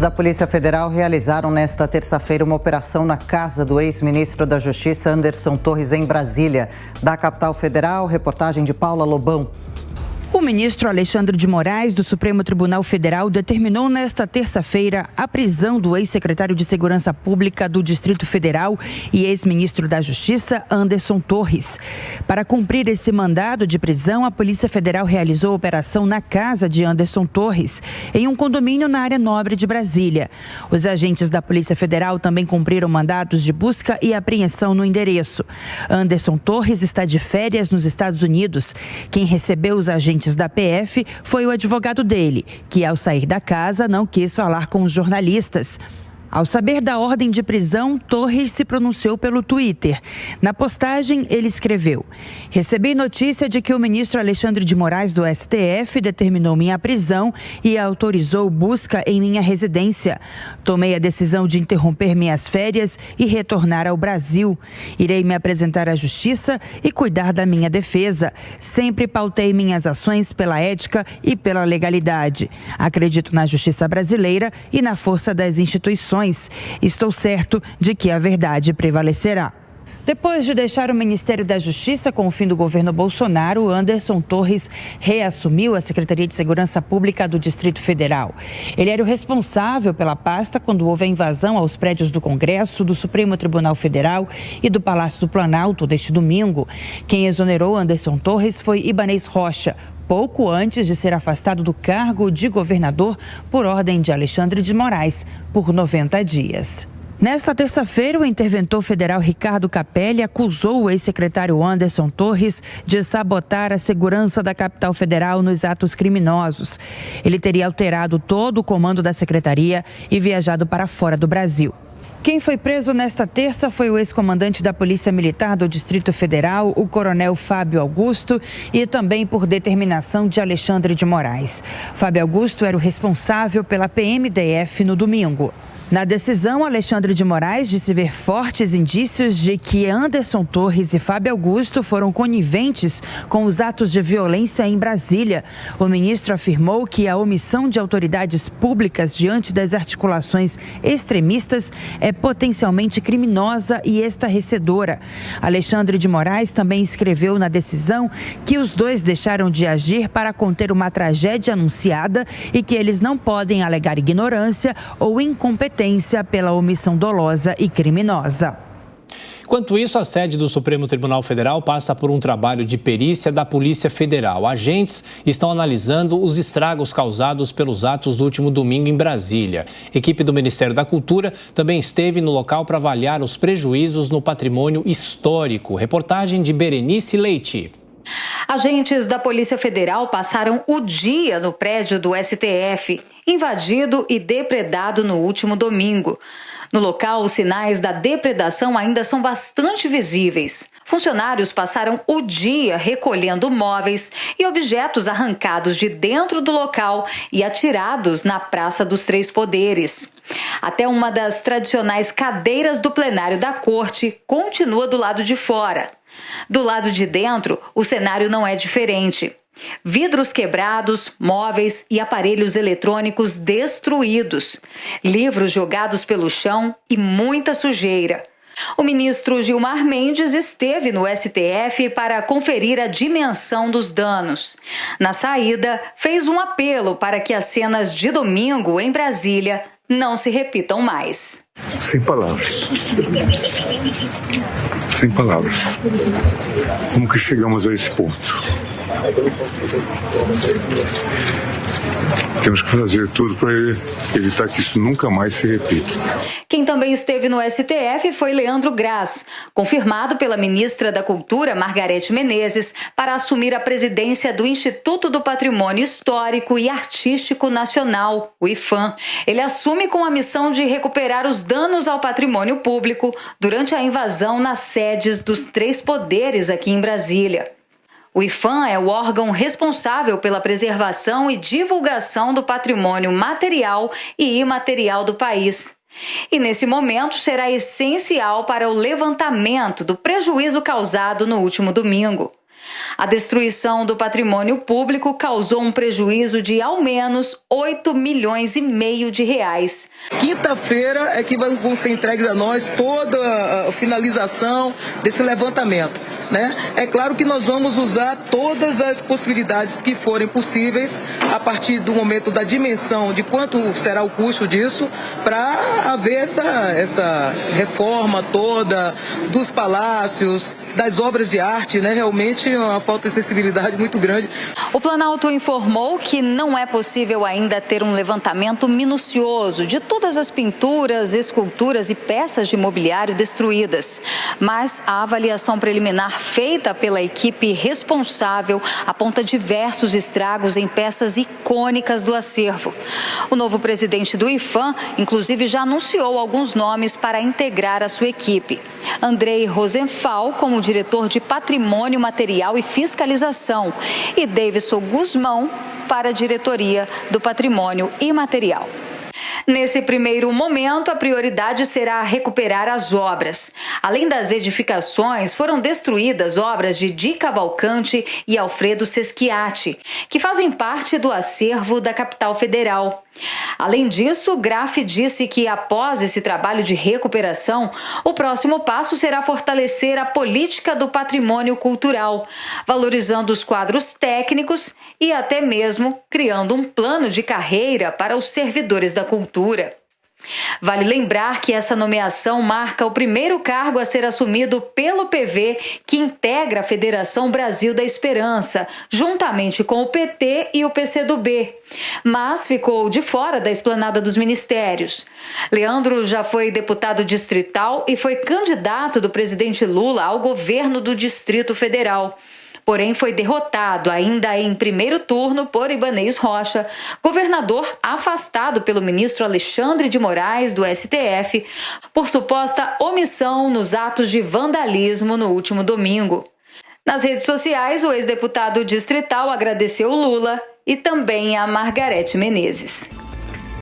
da Polícia Federal realizaram nesta terça-feira uma operação na casa do ex-ministro da Justiça, Anderson Torres, em Brasília. Da capital federal, reportagem de Paula Lobão. O ministro Alexandre de Moraes, do Supremo Tribunal Federal, determinou nesta terça-feira a prisão do ex-secretário de Segurança Pública do Distrito Federal e ex-ministro da Justiça, Anderson Torres. Para cumprir esse mandado de prisão, a Polícia Federal realizou a operação na casa de Anderson Torres, em um condomínio na área nobre de Brasília. Os agentes da Polícia Federal também cumpriram mandados de busca e apreensão no endereço. Anderson Torres está de férias nos Estados Unidos. Quem recebeu os agentes da PF foi o advogado dele, que ao sair da casa não quis falar com os jornalistas. Ao saber da ordem de prisão, Torres se pronunciou pelo Twitter. Na postagem, ele escreveu: "Recebi notícia de que o ministro Alexandre de Moraes, do STF, determinou minha prisão e autorizou busca em minha residência. Tomei a decisão de interromper minhas férias e retornar ao Brasil. Irei me apresentar à justiça e cuidar da minha defesa. Sempre pautei minhas ações pela ética e pela legalidade. Acredito na justiça brasileira e na força das instituições. Estou certo de que a verdade prevalecerá." Depois de deixar o Ministério da Justiça com o fim do governo Bolsonaro, Anderson Torres reassumiu a Secretaria de Segurança Pública do Distrito Federal. Ele era o responsável pela pasta quando houve a invasão aos prédios do Congresso, do Supremo Tribunal Federal e do Palácio do Planalto deste domingo. Quem exonerou Anderson Torres foi Ibanez Rocha, pouco antes de ser afastado do cargo de governador por ordem de Alexandre de Moraes por 90 dias. Nesta terça-feira, o interventor federal Ricardo Capelli acusou o ex-secretário Anderson Torres de sabotar a segurança da capital federal nos atos criminosos. Ele teria alterado todo o comando da secretaria e viajado para fora do Brasil. Quem foi preso nesta terça foi o ex-comandante da Polícia Militar do Distrito Federal, o coronel Fábio Augusto, e também por determinação de Alexandre de Moraes. Fábio Augusto era o responsável pela PMDF no domingo. Na decisão, Alexandre de Moraes disse ver fortes indícios de que Anderson Torres e Fábio Augusto foram coniventes com os atos de violência em Brasília. O ministro afirmou que a omissão de autoridades públicas diante das articulações extremistas é potencialmente criminosa e estarrecedora. Alexandre de Moraes também escreveu na decisão que os dois deixaram de agir para conter uma tragédia anunciada e que eles não podem alegar ignorância ou incompetência pela omissão dolosa e criminosa. Enquanto isso, a sede do Supremo Tribunal Federal passa por um trabalho de perícia da Polícia Federal. Agentes estão analisando os estragos causados pelos atos do último domingo em Brasília. Equipe do Ministério da Cultura também esteve no local para avaliar os prejuízos no patrimônio histórico. Reportagem de Berenice Leite. Agentes da Polícia Federal passaram o dia no prédio do STF, invadido e depredado no último domingo. No local, os sinais da depredação ainda são bastante visíveis. Funcionários passaram o dia recolhendo móveis e objetos arrancados de dentro do local e atirados na Praça dos Três Poderes. Até uma das tradicionais cadeiras do plenário da Corte continua do lado de fora. Do lado de dentro, o cenário não é diferente. Vidros quebrados, móveis e aparelhos eletrônicos destruídos, livros jogados pelo chão e muita sujeira. O ministro Gilmar Mendes esteve no STF para conferir a dimensão dos danos. Na saída, fez um apelo para que as cenas de domingo em Brasília não se repitam mais. Sem palavras. Sem palavras. Como que chegamos a esse ponto? Temos que fazer tudo para evitar que isso nunca mais se repita. Quem também esteve no STF foi Leandro Graz, confirmado pela ministra da Cultura, Margarete Menezes, para assumir a presidência do Instituto do Patrimônio Histórico e Artístico Nacional, o IPHAN. Ele assume com a missão de recuperar os danos ao patrimônio público durante a invasão nas sedes dos três poderes aqui em Brasília. O IPHAN é o órgão responsável pela preservação e divulgação do patrimônio material e imaterial do país. E nesse momento será essencial para o levantamento do prejuízo causado no último domingo. A destruição do patrimônio público causou um prejuízo de ao menos 8,5 milhões de reais. Quinta-feira é que vão ser entregues a nós toda a finalização desse levantamento, né? É claro que nós vamos usar todas as possibilidades que forem possíveis a partir do momento da dimensão de quanto será o custo disso, para haver essa reforma toda dos palácios, das obras de arte, né? Realmente uma falta de sensibilidade muito grande. O Planalto informou que não é possível ainda ter um levantamento minucioso de todas as pinturas, esculturas e peças de mobiliário destruídas, mas a avaliação preliminar feita pela equipe responsável aponta diversos estragos em peças icônicas do acervo. O novo presidente do IPHAN, inclusive, já anunciou alguns nomes para integrar a sua equipe. Andrei Rosenfal como diretor de Patrimônio Material e Fiscalização e Davidson Guzmão para a diretoria do Patrimônio Imaterial. Nesse primeiro momento, a prioridade será recuperar as obras. Além das edificações, foram destruídas obras de Di Cavalcante e Alfredo Seschiati, que fazem parte do acervo da capital federal. Além disso, o Graff disse que, após esse trabalho de recuperação, o próximo passo será fortalecer a política do patrimônio cultural, valorizando os quadros técnicos e até mesmo criando um plano de carreira para os servidores da cultura. Vale lembrar que essa nomeação marca o primeiro cargo a ser assumido pelo PV, que integra a Federação Brasil da Esperança, juntamente com o PT e o PCdoB, mas ficou de fora da esplanada dos ministérios. Leandro já foi deputado distrital e foi candidato do presidente Lula ao governo do Distrito Federal. Porém, foi derrotado ainda em primeiro turno por Ibanez Rocha, governador afastado pelo ministro Alexandre de Moraes, do STF, por suposta omissão nos atos de vandalismo no último domingo. Nas redes sociais, o ex-deputado distrital agradeceu Lula e também a Margarete Menezes.